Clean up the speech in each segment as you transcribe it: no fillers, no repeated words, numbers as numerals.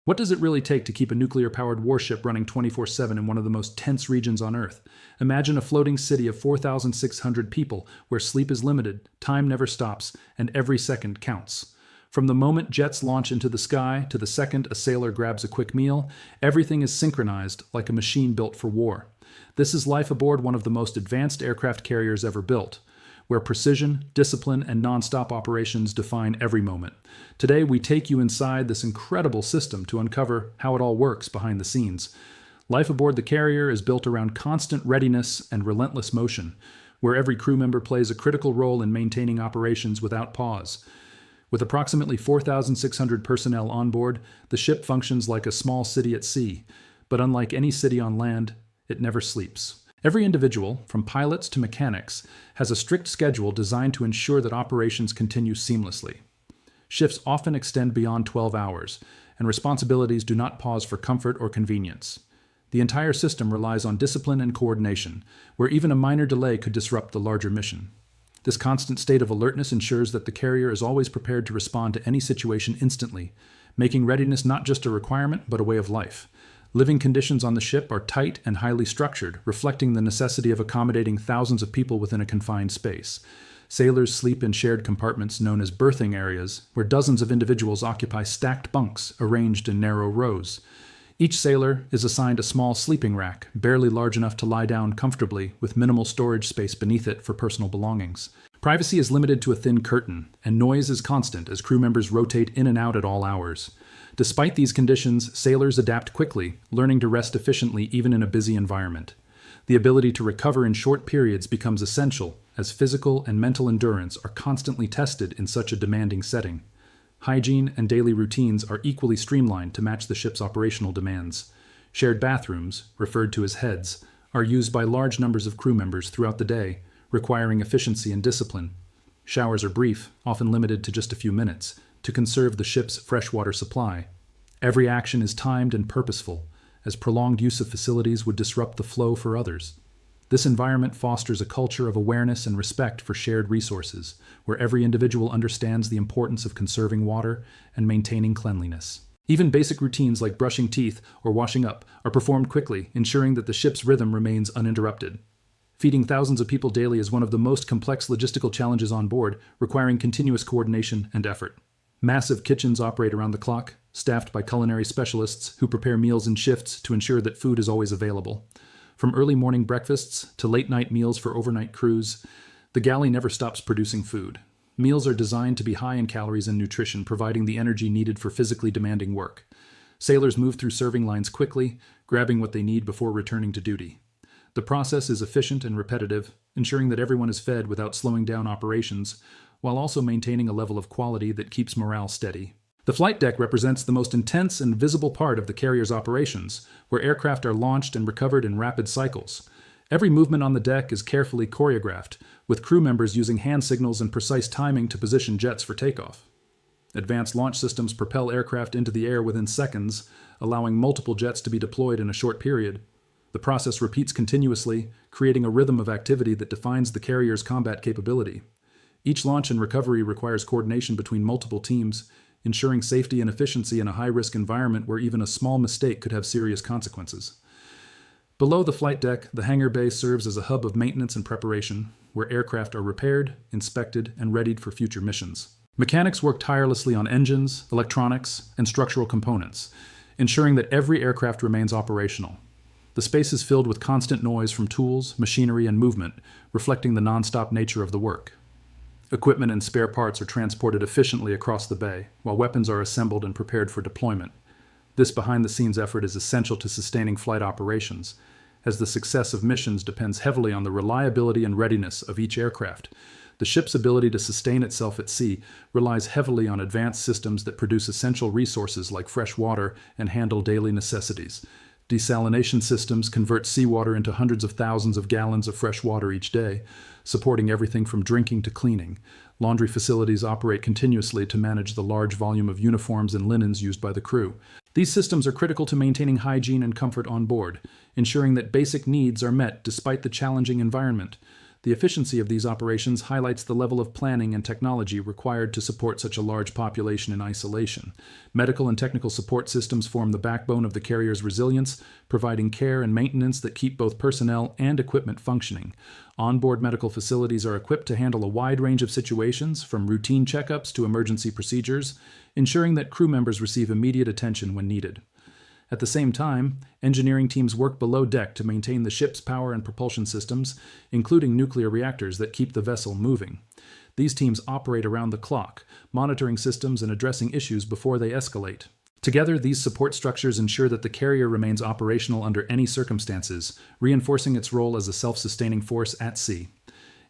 What does it really take to keep a nuclear-powered warship running 24/7 in one of the most tense regions on Earth? Imagine a floating city of 4,600 people where sleep is limited, time never stops, and every second counts. From the moment jets launch into the sky to the second a sailor grabs a quick meal, everything is synchronized like a machine built for war. This is life aboard one of the most advanced aircraft carriers ever built, where precision, discipline, and non-stop operations define every moment. Today, we take you inside this incredible system to uncover how it all works behind the scenes. Life aboard the carrier is built around constant readiness and relentless motion, where every crew member plays a critical role in maintaining operations without pause. With approximately 4,600 personnel on board, the ship functions like a small city at sea, but unlike any city on land, it never sleeps. Every individual, from pilots to mechanics, has a strict schedule designed to ensure that operations continue seamlessly. Shifts often extend beyond 12 hours, and responsibilities do not pause for comfort or convenience. The entire system relies on discipline and coordination, where even a minor delay could disrupt the larger mission. This constant state of alertness ensures that the carrier is always prepared to respond to any situation instantly, making readiness not just a requirement, but a way of life. Living conditions on the ship are tight and highly structured, reflecting the necessity of accommodating thousands of people within a confined space. Sailors sleep in shared compartments known as berthing areas, where dozens of individuals occupy stacked bunks arranged in narrow rows. Each sailor is assigned a small sleeping rack, barely large enough to lie down comfortably, with minimal storage space beneath it for personal belongings. Privacy is limited to a thin curtain, and noise is constant as crew members rotate in and out at all hours. Despite these conditions, sailors adapt quickly, learning to rest efficiently even in a busy environment. The ability to recover in short periods becomes essential, as physical and mental endurance are constantly tested in such a demanding setting. Hygiene and daily routines are equally streamlined to match the ship's operational demands. Shared bathrooms, referred to as heads, are used by large numbers of crew members throughout the day, requiring efficiency and discipline. Showers are brief, often limited to just a few minutes, to conserve the ship's freshwater supply. Every action is timed and purposeful, as prolonged use of facilities would disrupt the flow for others. This environment fosters a culture of awareness and respect for shared resources, where every individual understands the importance of conserving water and maintaining cleanliness. Even basic routines like brushing teeth or washing up are performed quickly, ensuring that the ship's rhythm remains uninterrupted. Feeding thousands of people daily is one of the most complex logistical challenges on board, requiring continuous coordination and effort. Massive kitchens operate around the clock, staffed by culinary specialists who prepare meals in shifts to ensure that food is always available. From early morning breakfasts to late-night meals for overnight crews, the galley never stops producing food. Meals are designed to be high in calories and nutrition, providing the energy needed for physically demanding work. Sailors move through serving lines quickly, grabbing what they need before returning to duty. The process is efficient and repetitive, ensuring that everyone is fed without slowing down operations, while also maintaining a level of quality that keeps morale steady. The flight deck represents the most intense and visible part of the carrier's operations, where aircraft are launched and recovered in rapid cycles. Every movement on the deck is carefully choreographed, with crew members using hand signals and precise timing to position jets for takeoff. Advanced launch systems propel aircraft into the air within seconds, allowing multiple jets to be deployed in a short period. The process repeats continuously, creating a rhythm of activity that defines the carrier's combat capability. Each launch and recovery requires coordination between multiple teams, ensuring safety and efficiency in a high-risk environment where even a small mistake could have serious consequences. Below the flight deck, the hangar bay serves as a hub of maintenance and preparation, where aircraft are repaired, inspected, and readied for future missions. Mechanics work tirelessly on engines, electronics, and structural components, ensuring that every aircraft remains operational. The space is filled with constant noise from tools, machinery, and movement, reflecting the non-stop nature of the work. Equipment and spare parts are transported efficiently across the bay, while weapons are assembled and prepared for deployment. This behind-the-scenes effort is essential to sustaining flight operations, as the success of missions depends heavily on the reliability and readiness of each aircraft. The ship's ability to sustain itself at sea relies heavily on advanced systems that produce essential resources like fresh water and handle daily necessities. Desalination systems convert seawater into hundreds of thousands of gallons of fresh water each day, supporting everything from drinking to cleaning. Laundry facilities operate continuously to manage the large volume of uniforms and linens used by the crew. These systems are critical to maintaining hygiene and comfort on board, ensuring that basic needs are met despite the challenging environment. The efficiency of these operations highlights the level of planning and technology required to support such a large population in isolation. Medical and technical support systems form the backbone of the carrier's resilience, providing care and maintenance that keep both personnel and equipment functioning. Onboard medical facilities are equipped to handle a wide range of situations, from routine checkups to emergency procedures, ensuring that crew members receive immediate attention when needed. At the same time, engineering teams work below deck to maintain the ship's power and propulsion systems, including nuclear reactors that keep the vessel moving. These teams operate around the clock, monitoring systems and addressing issues before they escalate. Together, these support structures ensure that the carrier remains operational under any circumstances, reinforcing its role as a self-sustaining force at sea.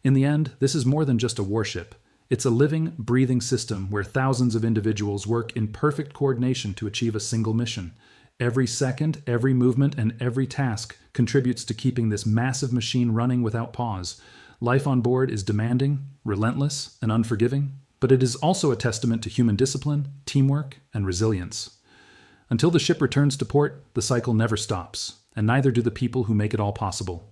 In the end, this is more than just a warship. It's a living, breathing system where thousands of individuals work in perfect coordination to achieve a single mission. Every second, every movement, and every task contributes to keeping this massive machine running without pause. Life on board is demanding, relentless, and unforgiving, but it is also a testament to human discipline, teamwork, and resilience. Until the ship returns to port, the cycle never stops, and neither do the people who make it all possible.